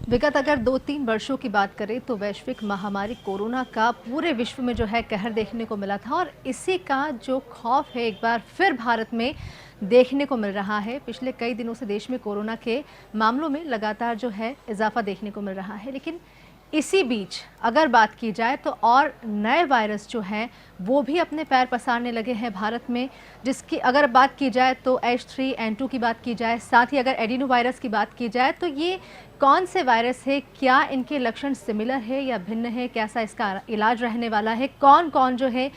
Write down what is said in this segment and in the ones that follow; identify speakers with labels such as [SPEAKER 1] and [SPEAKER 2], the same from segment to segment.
[SPEAKER 1] विगत अगर 2-3 वर्षों की बात करें तो वैश्विक महामारी कोरोना का पूरे विश्व में जो है कहर देखने को मिला था और इसी का जो खौफ है एक बार फिर भारत में देखने को मिल रहा है। पिछले कई दिनों से देश में कोरोना के मामलों में लगातार जो है इजाफा देखने को मिल रहा है, लेकिन इसी बीच अगर बात की जाए तो और नए वायरस जो हैं वो भी अपने पैर पसारने लगे हैं भारत में, जिसकी अगर बात की जाए तो H3N2 की बात की जाए, साथ ही अगर एडिनो वायरस की बात की जाए तो ये कौन से वायरस है, क्या इनके लक्षण सिमिलर है या भिन्न है, कैसा इसका इलाज रहने वाला है, कौन कौन जो है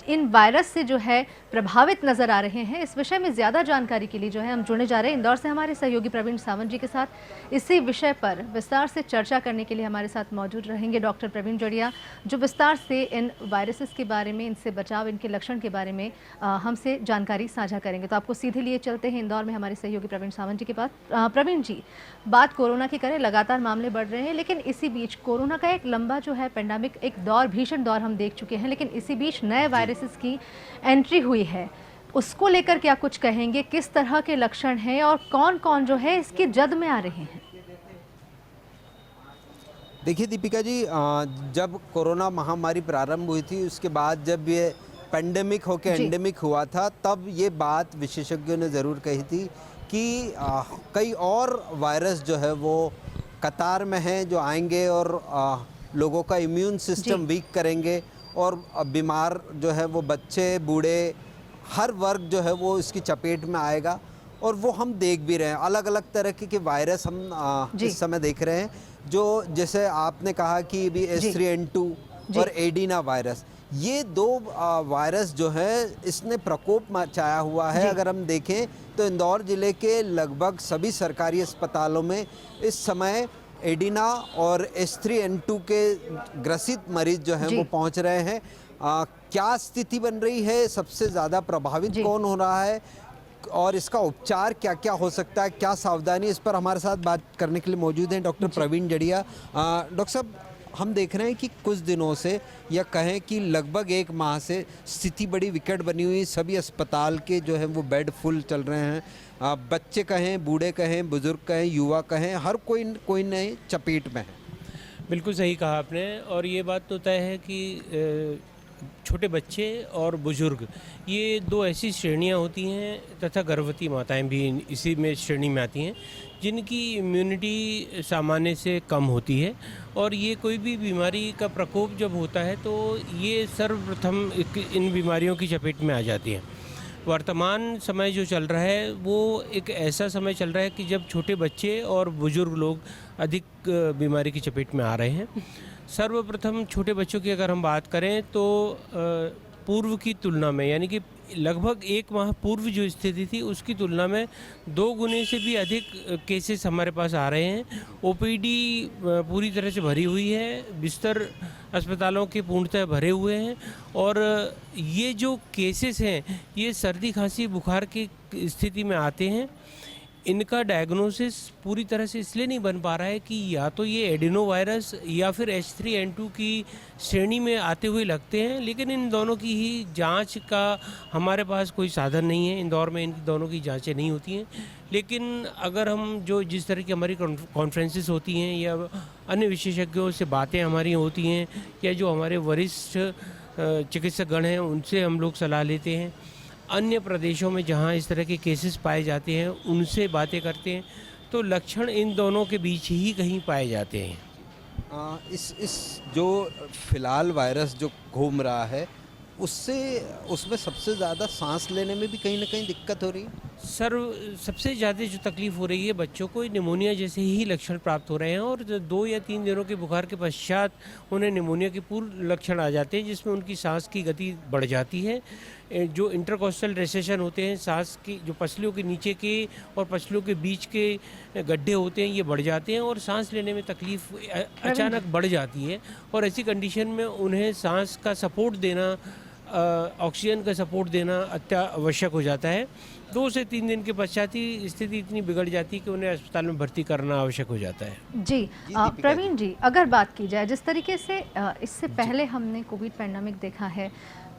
[SPEAKER 1] इन वायरस से जो है प्रभावित नजर आ रहे हैं, इस विषय में ज़्यादा जानकारी के लिए जो है हम जुड़ने जा रहे हैं इंदौर से हमारे सहयोगी प्रवीण सावंत जी के साथ। इसी विषय पर विस्तार से चर्चा करने के लिए हमारे साथ मौजूद रहेंगे डॉक्टर प्रवीण जड़िया, जो विस्तार से इन वायरसेस के बारे में, इनसे बचाव, इनके लक्षण के बारे में हमसे जानकारी साझा करेंगे। तो आपको सीधे लिए चलते हैं इंदौर में हमारे सहयोगी प्रवीण सावंत जी के पास। प्रवीण जी, बात कोरोना की करें, लगातार मामले बढ़ रहे हैं, लेकिन इसी बीच कोरोना का एक लंबा जो है पेंडेमिक, एक दौर, भीषण दौर हम देख चुके हैं, लेकिन इसी बीच नए वायरसेस की एंट्री हुई है। उसको लेकर क्या कुछ कहेंगे, किस तरह के लक्षण हैं और कौन कौन जो है इसकी जद में आ रहे हैं?
[SPEAKER 2] देखिए दीपिका जी, जब कोरोना महामारी प्रारंभ हुई थी उसके बाद जब ये पेंडेमिक होके एंडेमिक हुआ था, तब ये बात विशेषज्ञों ने ज़रूर कही थी कि कई और वायरस जो है वो कतार में हैं जो आएंगे और लोगों का इम्यून सिस्टम वीक करेंगे और बीमार जो है वो बच्चे, बूढ़े, हर वर्ग जो है वो इसकी चपेट में आएगा। और वो हम देख भी रहे हैं, अलग अलग तरह के वायरस हम इस समय देख रहे हैं, जो जैसे आपने कहा कि भी H3N2 और एडिना वायरस, ये दो वायरस जो है इसने प्रकोप मचाया हुआ है। अगर हम देखें तो इंदौर ज़िले के लगभग सभी सरकारी अस्पतालों में इस समय एडिना और H3N2 के ग्रसित मरीज जो हैं वो पहुंच रहे हैं। क्या स्थिति बन रही है, सबसे ज़्यादा प्रभावित कौन हो रहा है और इसका उपचार क्या क्या हो सकता है, क्या सावधानी, इस पर हमारे साथ बात करने के लिए मौजूद हैं डॉक्टर प्रवीण जड़िया। डॉक्टर साहब, हम देख रहे हैं कि कुछ दिनों से या कहें कि लगभग एक माह से स्थिति बड़ी विकट बनी हुई, सभी अस्पताल के जो है वो बेड फुल चल रहे हैं। बच्चे कहें, बूढ़े कहें, बुजुर्ग कहें, युवा कहें, हर कोई नए चपेट में है।
[SPEAKER 3] बिल्कुल सही कहा आपने, और ये बात तो तय है कि छोटे बच्चे और बुज़ुर्ग, ये दो ऐसी श्रेणियां होती हैं, तथा गर्भवती माताएं भी इसी में श्रेणी में आती हैं, जिनकी इम्यूनिटी सामान्य से कम होती है। और ये कोई भी बीमारी का प्रकोप जब होता है तो ये सर्वप्रथम इन बीमारियों की चपेट में आ जाती हैं। वर्तमान समय जो चल रहा है वो एक ऐसा समय चल रहा है कि जब छोटे बच्चे और बुज़ुर्ग लोग अधिक बीमारी की चपेट में आ रहे हैं। सर्वप्रथम छोटे बच्चों की अगर हम बात करें तो पूर्व की तुलना में, यानी कि लगभग एक माह पूर्व जो स्थिति थी उसकी तुलना में 2 गुने से भी अधिक केसेस हमारे पास आ रहे हैं। ओपीडी पूरी तरह से भरी हुई है, बिस्तर अस्पतालों के पूर्णतः भरे हुए हैं, और ये जो केसेस हैं ये सर्दी, खांसी, बुखार की स्थिति में आते हैं। इनका डायग्नोसिस पूरी तरह से इसलिए नहीं बन पा रहा है कि या तो ये एडिनो वायरस या फिर H3N2 की श्रेणी में आते हुए लगते हैं, लेकिन इन दोनों की ही जांच का हमारे पास कोई साधन नहीं है। इंदौर में इन दोनों की जांचें नहीं होती हैं। लेकिन अगर हम जिस तरह की हमारी कॉन्फ्रेंसेस होती हैं या अन्य विशेषज्ञों से बातें हमारी होती हैं, या जो हमारे वरिष्ठ चिकित्सकगण हैं उनसे हम लोग सलाह लेते हैं, अन्य प्रदेशों में जहां इस तरह के केसेस पाए जाते हैं उनसे बातें करते हैं, तो लक्षण इन दोनों के बीच ही कहीं पाए जाते हैं।
[SPEAKER 2] इस जो फिलहाल वायरस जो घूम रहा है उसमें सबसे ज़्यादा सांस लेने में भी कहीं ना कहीं दिक्कत हो रही है।
[SPEAKER 3] सर, सबसे ज़्यादा जो तकलीफ़ हो रही है, बच्चों को निमोनिया जैसे ही लक्षण प्राप्त हो रहे हैं, और 2 या 3 दिनों के बुखार के पश्चात उन्हें निमोनिया के पूर्व लक्षण आ जाते हैं, जिसमें उनकी सांस की गति बढ़ जाती है। जो इंटरकोस्टल रेसेशन होते हैं, सांस की जो पसलियों के नीचे के और पसलियों के बीच के गड्ढे होते हैं, ये बढ़ जाते हैं और सांस लेने में तकलीफ़ अचानक बढ़ जाती है। और ऐसी कंडीशन में उन्हें सांस का सपोर्ट देना, ऑक्सीजन का सपोर्ट देना अत्यावश्यक हो जाता है। 2 से 3 दिन के पश्चात ही स्थिति इतनी बिगड़ जाती है कि उन्हें अस्पताल में भर्ती करना आवश्यक हो जाता है।
[SPEAKER 1] जी, प्रवीण जी, अगर बात की जाए जिस तरीके से इससे पहले हमने कोविड पैंडेमिक देखा है,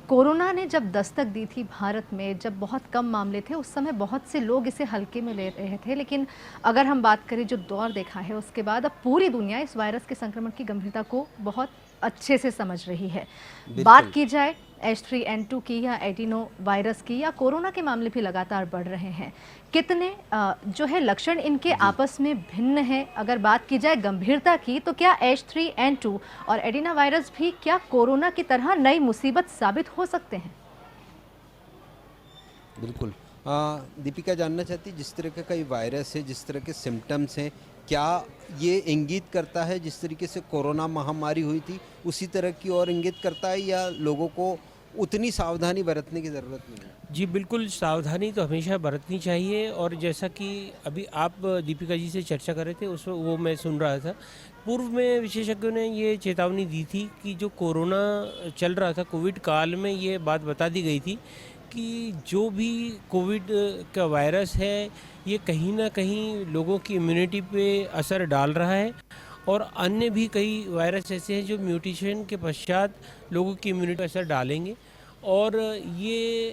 [SPEAKER 1] कोरोना ने जब दस्तक दी थी भारत में, जब बहुत कम मामले थे, उस समय बहुत से लोग इसे हल्के में ले रहे थे। लेकिन अगर हम बात करें जो दौर देखा है उसके बाद, अब पूरी दुनिया इस वायरस के संक्रमण की गंभीरता को बहुत अच्छे से समझ रही है। बात की जाए H3N2 की या एडिनो वायरस की, या कोरोना के मामले भी लगातार बढ़ रहे हैं। कितने जो है लक्षण इनके आपस में भिन्न हैं। अगर बात की जाए गंभीरता की, तो क्या H3N2 और एडिनो वायरस भी क्या कोरोना की तरह नई मुसीबत साबित हो सकते हैं?
[SPEAKER 2] बिल्कुल। दीपिका जानना चाहती, जिस तरह का कई वायरस है, जिस तरह के सिम्टम्स हैं, क्या ये इंगित करता है जिस तरीके से कोरोना महामारी हुई थी उसी तरह की और इंगित करता है, या लोगों को उतनी सावधानी बरतने की ज़रूरत नहीं है?
[SPEAKER 3] जी बिल्कुल, सावधानी तो हमेशा बरतनी चाहिए। और जैसा कि अभी आप दीपिका जी से चर्चा कर रहे थे, उस वो मैं सुन रहा था। पूर्व में विशेषज्ञों ने ये चेतावनी दी थी कि जो कोरोना चल रहा था, कोविड काल में ये बात बता दी गई थी कि जो भी कोविड का वायरस है, ये कहीं ना कहीं लोगों की इम्यूनिटी पे असर डाल रहा है। और अन्य भी कई वायरस ऐसे हैं जो म्यूटेशन के पश्चात लोगों की इम्यूनिटी पर असर डालेंगे। और ये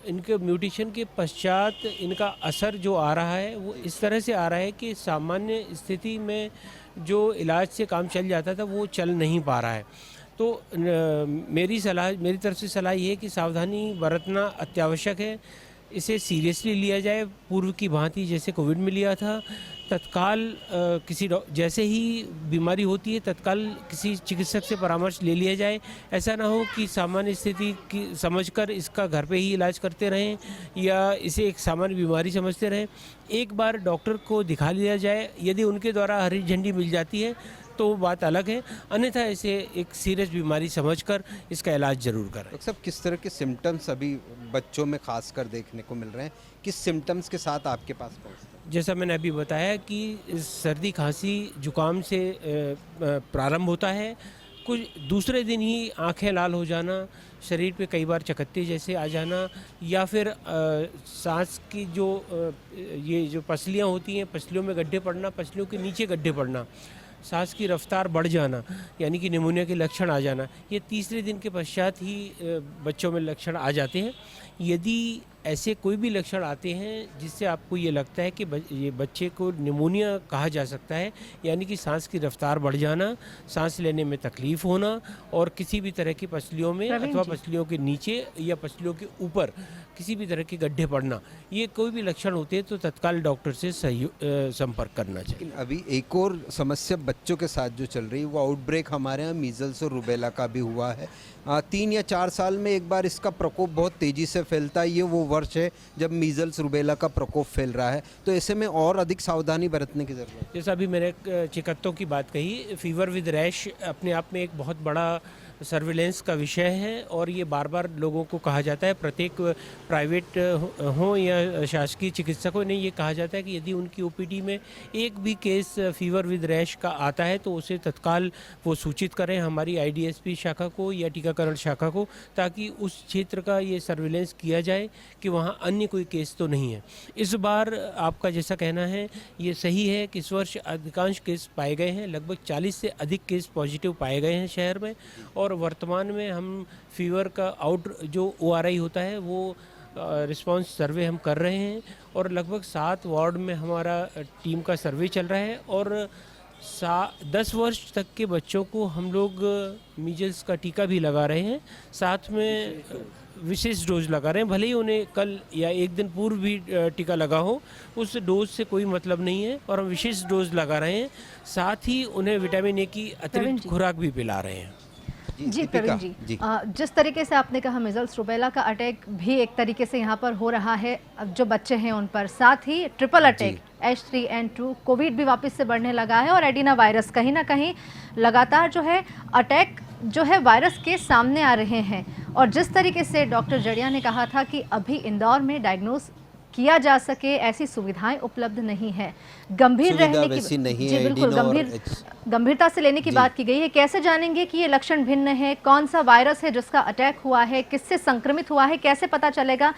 [SPEAKER 3] इनके म्यूटेशन के पश्चात इनका असर जो आ रहा है वो इस तरह से आ रहा है कि सामान्य स्थिति में जो इलाज से काम चल जाता था वो चल नहीं पा रहा है। तो मेरी तरफ से सलाह ये है कि सावधानी बरतना अत्यावश्यक है। इसे सीरियसली लिया जाए, पूर्व की भांति जैसे कोविड में लिया था। तत्काल जैसे ही बीमारी होती है तत्काल किसी चिकित्सक से परामर्श ले लिया जाए। ऐसा ना हो कि सामान्य स्थिति की समझकर इसका घर पे ही इलाज करते रहें या इसे एक सामान्य बीमारी समझते रहें। एक बार डॉक्टर को दिखा लिया जाए, यदि उनके द्वारा हरी झंडी मिल जाती है तो बात अलग है, अन्यथा इसे एक सीरियस बीमारी समझकर इसका इलाज जरूर करें।
[SPEAKER 2] डॉक्टर साहब, किस तरह के सिम्टम्स अभी बच्चों में खासकर देखने को मिल रहे हैं? किस सिम्टम्स के साथ आपके पास पहुँचते हैं?
[SPEAKER 3] जैसा मैंने अभी बताया कि सर्दी खांसी जुकाम से प्रारंभ होता है। कुछ दूसरे दिन ही आंखें लाल हो जाना, शरीर पे कई बार चकत्ते जैसे आ जाना, या फिर सांस की ये जो पसलियाँ होती हैं, पसलियों में गड्ढे पड़ना, पसलियों के नीचे गड्ढे पड़ना, सांस की रफ्तार बढ़ जाना, यानी कि निमोनिया के लक्षण आ जाना, ये तीसरे दिन के पश्चात ही बच्चों में लक्षण आ जाते हैं। यदि ऐसे कोई भी लक्षण आते हैं जिससे आपको ये लगता है कि ये बच्चे को निमोनिया कहा जा सकता है, यानी कि सांस की रफ्तार बढ़ जाना, सांस लेने में तकलीफ़ होना और किसी भी तरह की पसलियों में अथवा पसलियों के नीचे या पसलियों के ऊपर किसी भी तरह के गड्ढे पड़ना, ये कोई भी लक्षण होते हैं तो तत्काल डॉक्टर से संपर्क करना चाहिए।
[SPEAKER 2] लेकिन अभी एक और समस्या बच्चों के साथ जो चल रही है, वो आउटब्रेक हमारे यहाँ मीजल्स और रुबेला का भी हुआ है। 3 या 4 साल में एक बार इसका प्रकोप बहुत तेज़ी से फैलता है। ये वो वर्ष है जब मीजल्स रुबेला का प्रकोप फैल रहा है, तो ऐसे में और अधिक सावधानी बरतने की ज़रूरत है।
[SPEAKER 3] जैसा अभी मैंने चिकत्तों की बात कही, फीवर विद रैश अपने आप में एक बहुत बड़ा सर्विलेंस का विषय है और ये बार बार लोगों को कहा जाता है, प्रत्येक प्राइवेट हो या शासकीय चिकित्सकों ने ये कहा जाता है कि यदि उनकी ओपीडी में एक भी केस फीवर विद रैश का आता है तो उसे तत्काल वो सूचित करें हमारी आईडीएसपी शाखा को या टीकाकरण शाखा को, ताकि उस क्षेत्र का ये सर्विलेंस किया जाए कि वहाँ अन्य कोई केस तो नहीं है। इस बार आपका जैसा कहना है ये सही है कि इस वर्ष अधिकांश केस पाए गए हैं, लगभग 40 से अधिक केस पॉजिटिव पाए गए हैं शहर में। और वर्तमान में हम फीवर का जो ORI होता है वो रिस्पांस सर्वे हम कर रहे हैं और लगभग 7 वार्ड में हमारा टीम का सर्वे चल रहा है और 10 वर्ष तक के बच्चों को हम लोग मीजल्स का टीका भी लगा रहे हैं, साथ में विशेष डोज लगा रहे हैं। भले ही उन्हें कल या एक दिन पूर्व भी टीका लगा हो, उस डोज से कोई मतलब नहीं है और हम विशेष डोज लगा रहे हैं, साथ ही उन्हें विटामिन ए की अतिरिक्त खुराक भी पिला रहे हैं।
[SPEAKER 1] जी प्रवीण जी, जिस तरीके से आपने कहा मीजल्स रुबेला का अटैक भी एक तरीके से यहाँ पर हो रहा है जो बच्चे हैं उन पर, साथ ही ट्रिपल अटैक H3N2 कोविड भी वापस से बढ़ने लगा है और एडिना वायरस कहीं ना कहीं लगातार जो है अटैक जो है वायरस के सामने आ रहे हैं। और जिस तरीके से डॉक्टर जड़िया ने कहा था कि अभी इंदौर में डायग्नोस किया जा सके ऐसी सुविधाएं उपलब्ध नहीं है, गंभीर रहने की
[SPEAKER 2] नहीं
[SPEAKER 1] जी
[SPEAKER 2] है,
[SPEAKER 1] बिल्कुल गंभीरता से लेने की बात की गई है। कैसे जानेंगे कि ये लक्षण भिन्न है, कौन सा वायरस है जिसका अटैक हुआ है, किससे संक्रमित हुआ है, कैसे पता चलेगा?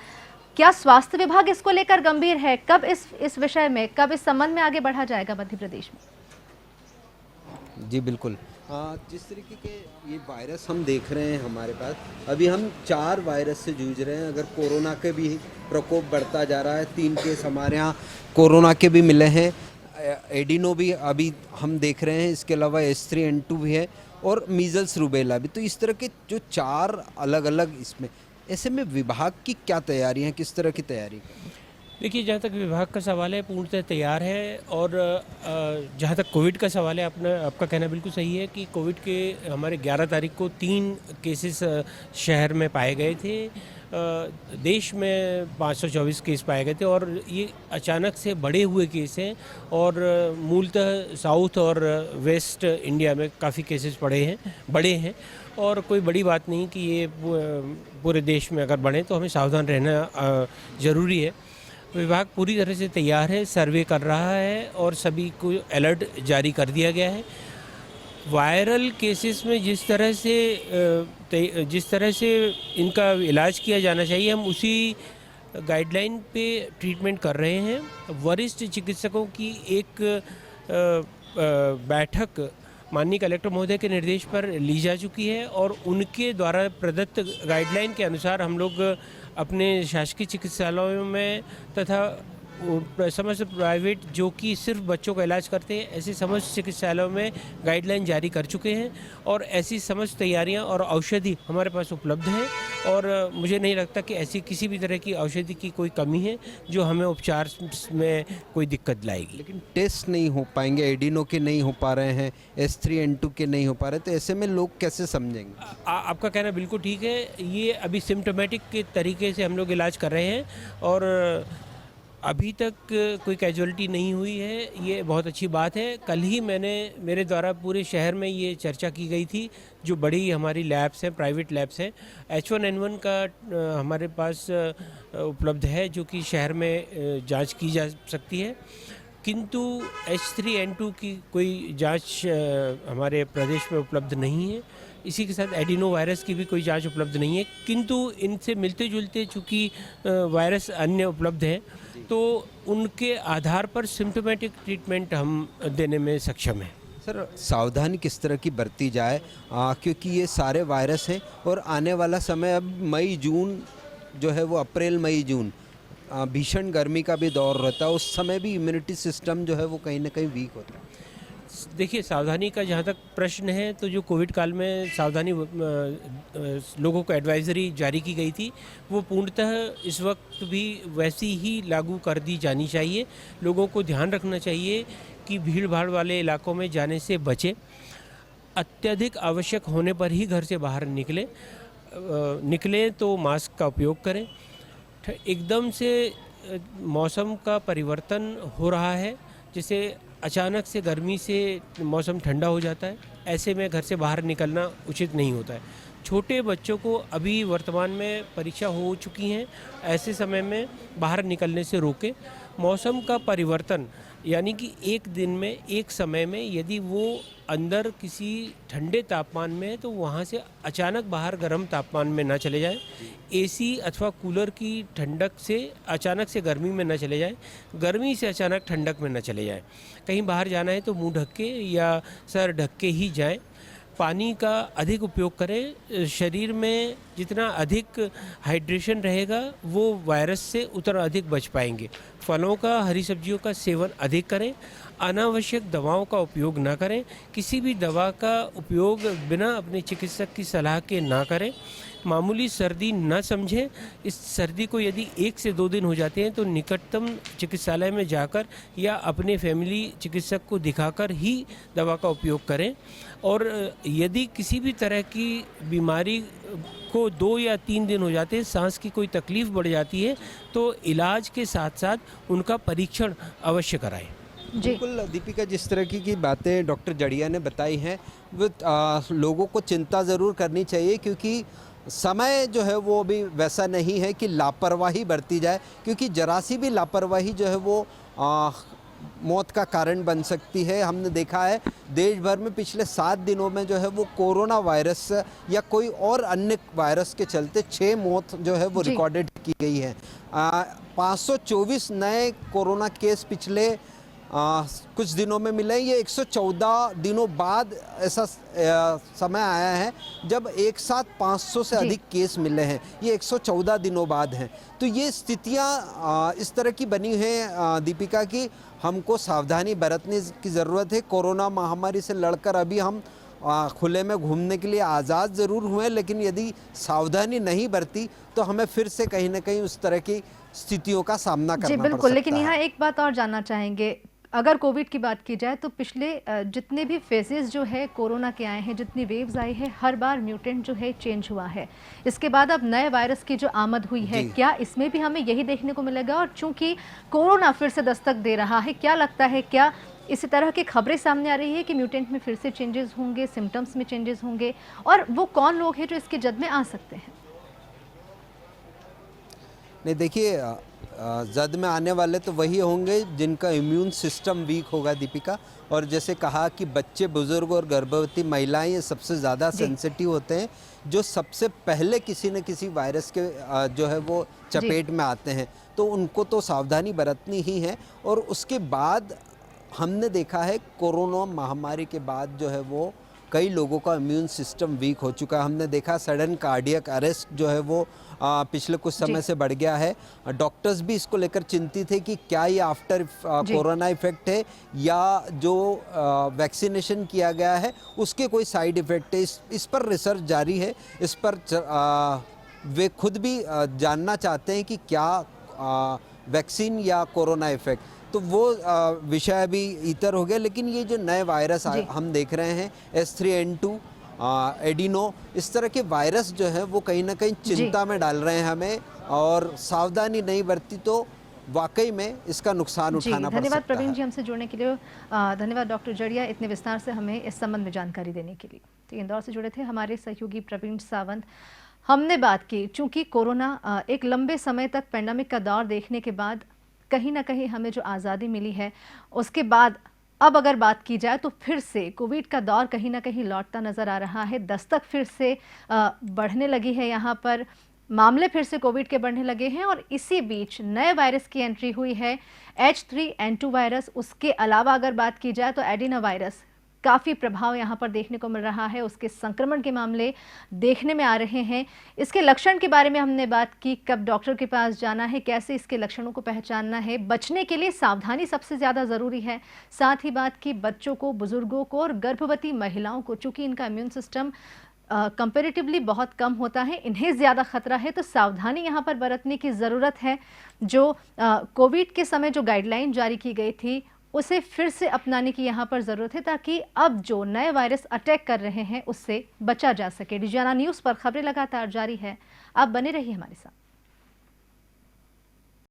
[SPEAKER 1] क्या स्वास्थ्य विभाग इसको लेकर गंभीर है? कब इस विषय में, कब इस संबंध में आगे बढ़ा जाएगा मध्य प्रदेश में?
[SPEAKER 2] जी बिल्कुल, जिस तरीके के ये वायरस हम देख रहे हैं हमारे पास, अभी हम 4 वायरस से जूझ रहे हैं। अगर कोरोना के भी प्रकोप बढ़ता जा रहा है, 3 केस हमारे यहाँ कोरोना के भी मिले हैं, एडिनो भी अभी हम देख रहे हैं, इसके अलावा H3N2 भी है और मीज़ल्स रूबेला भी। तो इस तरह के जो 4 अलग अलग इसमें, ऐसे में विभाग की क्या तैयारी है, किस तरह की तैयारी?
[SPEAKER 3] देखिए, जहाँ तक विभाग का सवाल है पूर्णतः तैयार है। और जहाँ तक कोविड का सवाल है, आपका कहना बिल्कुल सही है कि कोविड के हमारे 11 तारीख को 3 केसेस शहर में पाए गए थे। देश में 524 केस पाए गए थे और ये अचानक से बढ़े हुए केस हैं और मूलतः साउथ और वेस्ट इंडिया में काफ़ी केसेस बड़े हैं और कोई बड़ी बात नहीं कि ये पूरे देश में अगर बढ़े तो हमें सावधान रहना ज़रूरी है। विभाग पूरी तरह से तैयार है, सर्वे कर रहा है और सभी को अलर्ट जारी कर दिया गया है। वायरल केसेस में जिस तरह से इनका इलाज किया जाना चाहिए, हम उसी गाइडलाइन पे ट्रीटमेंट कर रहे हैं। वरिष्ठ चिकित्सकों की एक बैठक माननीय कलेक्टर महोदय के निर्देश पर ली जा चुकी है और उनके द्वारा प्रदत्त गाइडलाइन के अनुसार हम लोग अपने शासकीय चिकित्सालयों में तथा समस्त प्राइवेट जो कि सिर्फ बच्चों का इलाज करते हैं, ऐसे समस्त चिकित्सालयों में गाइडलाइन जारी कर चुके हैं और ऐसी समस्त तैयारियां और औषधि हमारे पास उपलब्ध हैं और मुझे नहीं लगता कि ऐसी किसी भी तरह की औषधि की कोई कमी है जो हमें उपचार में कोई दिक्कत लाएगी।
[SPEAKER 2] लेकिन टेस्ट नहीं हो पाएंगे, एडिनो के नहीं हो पा रहे हैं, H3N2 के नहीं हो पा रहे, तो ऐसे में लोग कैसे समझेंगे?
[SPEAKER 3] आपका कहना बिल्कुल ठीक है। ये अभी सिम्टोमेटिक के तरीके से हम लोग इलाज कर रहे हैं और अभी तक कोई कैजुअलिटी नहीं हुई है, ये बहुत अच्छी बात है। कल ही मेरे द्वारा पूरे शहर में ये चर्चा की गई थी, जो बड़ी हमारी लैब्स हैं, प्राइवेट लैब्स हैं, H1N1 का हमारे पास उपलब्ध है जो कि शहर में जांच की जा सकती है, किंतु H3N2 की कोई जांच हमारे प्रदेश में उपलब्ध नहीं है। इसी के साथ एडिनो वायरस की भी कोई जांच उपलब्ध नहीं है, किंतु इनसे मिलते जुलते चूँकि वायरस अन्य उपलब्ध हैं तो उनके आधार पर सिम्टोमेटिक ट्रीटमेंट हम देने में सक्षम हैं।
[SPEAKER 2] सर, सावधानी किस तरह की बरती जाए, क्योंकि ये सारे वायरस हैं और आने वाला समय अब मई जून जो है वो अप्रैल मई जून भीषण गर्मी का भी दौर रहता है, उस समय भी इम्यूनिटी सिस्टम जो है वो कहीं ना कहीं वीक होता है।
[SPEAKER 3] देखिए, सावधानी का जहाँ तक प्रश्न है तो जो कोविड काल में सावधानी लोगों को एडवाइजरी जारी की गई थी वो पूर्णतः इस वक्त भी वैसी ही लागू कर दी जानी चाहिए। लोगों को ध्यान रखना चाहिए कि भीड़ भाड़ वाले इलाकों में जाने से बचें, अत्यधिक आवश्यक होने पर ही घर से बाहर निकलें तो मास्क का उपयोग करें। एकदम से मौसम का परिवर्तन हो रहा है, जैसे अचानक से गर्मी से मौसम ठंडा हो जाता है, ऐसे में घर से बाहर निकलना उचित नहीं होता है। छोटे बच्चों को अभी वर्तमान में परीक्षा हो चुकी हैं, ऐसे समय में बाहर निकलने से रोकें। मौसम का परिवर्तन यानी कि एक दिन में एक समय में यदि वो अंदर किसी ठंडे तापमान में है तो वहाँ से अचानक बाहर गर्म तापमान में ना चले जाएं। एसी अथवा कूलर की ठंडक से अचानक से गर्मी में ना चले जाएं, गर्मी से अचानक ठंडक में ना चले जाएं। कहीं बाहर जाना है तो मुंह ढक के या सर ढक के ही जाएं। पानी का अधिक उपयोग करें, शरीर में जितना अधिक हाइड्रेशन रहेगा वो वायरस से उतना अधिक बच पाएंगे। फलों का, हरी सब्जियों का सेवन अधिक करें, अनावश्यक दवाओं का उपयोग ना करें, किसी भी दवा का उपयोग बिना अपने चिकित्सक की सलाह के ना करें। मामूली सर्दी न समझें, इस सर्दी को यदि 1 से 2 दिन हो जाते हैं तो निकटतम चिकित्सालय में जाकर या अपने फैमिली चिकित्सक को दिखाकर ही दवा का उपयोग करें। और यदि किसी भी तरह की बीमारी को 2 या 3 दिन हो जाते हैं, सांस की कोई तकलीफ़ बढ़ जाती है तो इलाज के साथ साथ उनका परीक्षण अवश्य कराएं।
[SPEAKER 2] बिल्कुल दीपिका, जिस तरह की बातें डॉक्टर जड़िया ने बताई हैं वो लोगों को चिंता ज़रूर करनी चाहिए, क्योंकि समय जो है वो भी वैसा नहीं है कि लापरवाही बरती जाए, क्योंकि जरा सी भी लापरवाही जो है वो मौत का कारण बन सकती है। हमने देखा है देश भर में पिछले 7 दिनों में जो है वो कोरोना वायरस या कोई और अन्य वायरस के चलते 6 मौत जो है वो रिकॉर्डेड की गई है। 524 नए कोरोना केस पिछले कुछ दिनों में मिले हैं। ये 114 दिनों बाद ऐसा समय आया है जब एक साथ 500 से
[SPEAKER 1] जी।
[SPEAKER 2] अधिक केस मिले हैं। ये 114 दिनों बाद हैं। तो ये स्थितियाँ इस तरह की बनी हैं दीपिका की हमको सावधानी बरतने की ज़रूरत है। कोरोना महामारी से लड़कर अभी हम खुले में घूमने के लिए आज़ाद ज़रूर हुए, लेकिन यदि सावधानी नहीं बरती तो हमें फिर से कहीं ना कहीं उस तरह की स्थितियों का सामना
[SPEAKER 1] जी
[SPEAKER 2] करना पड़
[SPEAKER 1] बिल्कुल,
[SPEAKER 2] सकता
[SPEAKER 1] लेकिन यहाँ
[SPEAKER 2] है।
[SPEAKER 1] एक बात और जानना चाहेंगे, अगर कोविड की बात की जाए तो पिछले जितने भी फेजेस जो है कोरोना के आए हैं, जितनी वेव्स आई है, हर बार म्यूटेंट जो है चेंज हुआ है। इसके बाद अब नए वायरस की जो आमद हुई है,
[SPEAKER 2] जी।
[SPEAKER 1] क्या इसमें भी हमें यही देखने को मिलेगा? और चूंकि कोरोना फिर से दस्तक दे रहा है, क्या लगता है, क्या इसी तरह की खबरें सामने आ रही है कि म्यूटेंट में फिर से चेंजेस होंगे, सिम्टम्स में चेंजेस होंगे, और वो कौन लोग हैं जो इसके जद में आ सकते हैं?
[SPEAKER 2] नहीं देखिए, जद में आने वाले तो वही होंगे जिनका इम्यून सिस्टम वीक होगा दीपिका। और जैसे कहा कि बच्चे, बुजुर्ग और गर्भवती महिलाएं ये सबसे ज़्यादा
[SPEAKER 1] जी।
[SPEAKER 2] सेंसिटिव होते हैं, जो सबसे पहले किसी न किसी वायरस के जो है वो चपेट में आते हैं। तो उनको तो सावधानी बरतनी ही है। और उसके बाद हमने देखा है कोरोना महामारी के बाद जो है वो कई लोगों का इम्यून सिस्टम वीक हो चुका है। हमने देखा सडन कार्डियक अरेस्ट जो है वो पिछले कुछ समय से बढ़ गया है। डॉक्टर्स भी इसको लेकर चिंतित है कि क्या ये आफ्टर कोरोना इफेक्ट है या जो वैक्सीनेशन किया गया है उसके कोई साइड इफेक्ट है। इस पर रिसर्च जारी है। इस पर वे खुद भी जानना चाहते हैं कि क्या वैक्सीन या कोरोना इफेक्ट, तो वो विषय अभी इतर हो गया। लेकिन ये जो नए वायरस हम देख रहे हैं S3N2, एडिनो, इस तरह के वायरस जो है वो कहीं ना कहीं चिंता में डाल रहे हैं हमें, और सावधानी नहीं बरती तो वाकई में इसका नुकसान उठाना पड़ सकता है।
[SPEAKER 1] धन्यवाद प्रवीण जी हमसे जुड़ने के लिए। धन्यवाद डॉक्टर जड़िया इतने विस्तार से हमें इस संबंध में जानकारी देने के लिए। तो इंदौर से जुड़े थे हमारे सहयोगी प्रवीण सावंत। हमने बात की, चूंकि कोरोना एक लंबे समय तक पेंडेमिक का दौर देखने के बाद कहीं ना कहीं हमें जो आज़ादी मिली है, उसके बाद अब अगर बात की जाए तो फिर से कोविड का दौर कहीं ना कहीं लौटता नजर आ रहा है। दस्तक फिर से बढ़ने लगी है, यहाँ पर मामले फिर से कोविड के बढ़ने लगे हैं, और इसी बीच नए वायरस की एंट्री हुई है, H3N2 वायरस। उसके अलावा अगर बात की जाए तो एडिनो वायरस काफ़ी प्रभाव यहाँ पर देखने को मिल रहा है, उसके संक्रमण के मामले देखने में आ रहे हैं। इसके लक्षण के बारे में हमने बात की, कब डॉक्टर के पास जाना है, कैसे इसके लक्षणों को पहचानना है, बचने के लिए सावधानी सबसे ज़्यादा ज़रूरी है। साथ ही बात की बच्चों को, बुजुर्गों को और गर्भवती महिलाओं को, चूँकि इनका इम्यून सिस्टम कंपेरेटिवली बहुत कम होता है, इन्हें ज़्यादा खतरा है, तो सावधानी यहाँ पर बरतने की ज़रूरत है। जो कोविड के समय जो गाइडलाइन जारी की गई थी उसे फिर से अपनाने की यहाँ पर ज़रूरत है, ताकि अब जो नए वायरस अटैक कर रहे हैं उससे बचा जा सके। डिजियाना न्यूज़ पर खबरें लगातार जारी है, आप बने रहिए हमारे साथ।